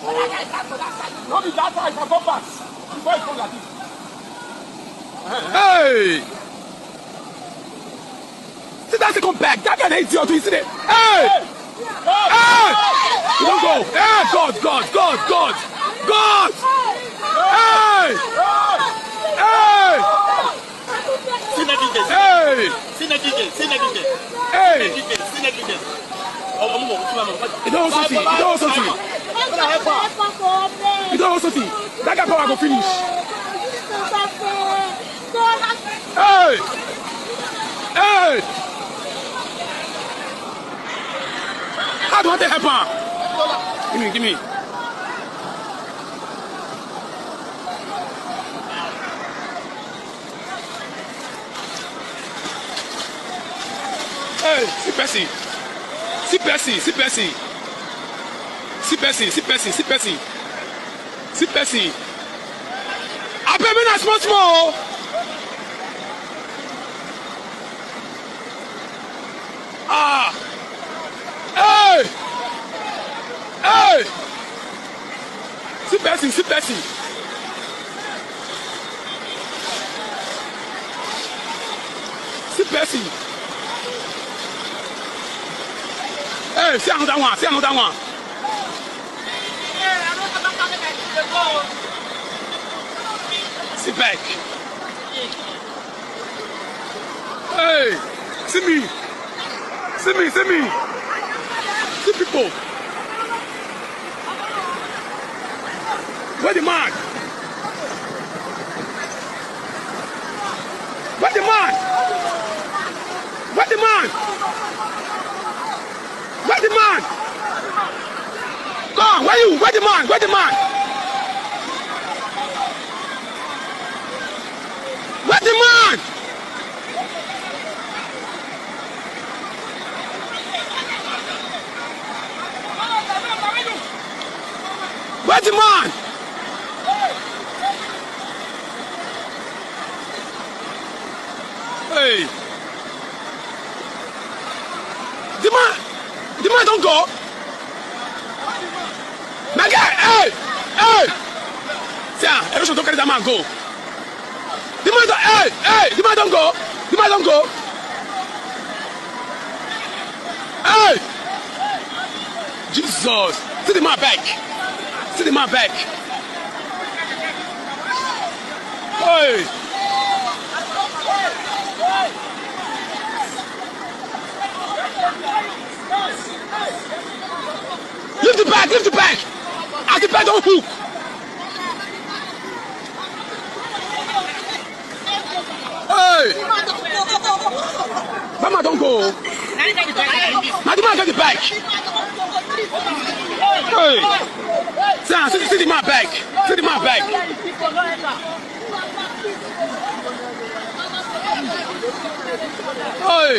No be that side, I come back. Before it come like this. Hey! See that second back. That guy is idiot. You see it? Hey! Hey! You don't go. Hey! God! Hey! Hey! Hey! Hey! You don't something. That guy power go finish. Hey! Hey! How do I take help her? Give me. Hey, see Percy. I pay me not small. Ah! Hey! See Percy. Hey, see another one. Sit back. Hey, see me. See people. Where the man? Go on, where you? Where the man? Where the man Hey, the man don't go. My guy, hey! See, everyone don't carry that man go. The man don't go. Hey! Jesus! See the man back. Hey! Lift the back. As the back don't hook. Hey! Mama don't go. Now the man get the back. Hey! See the man back. Hey!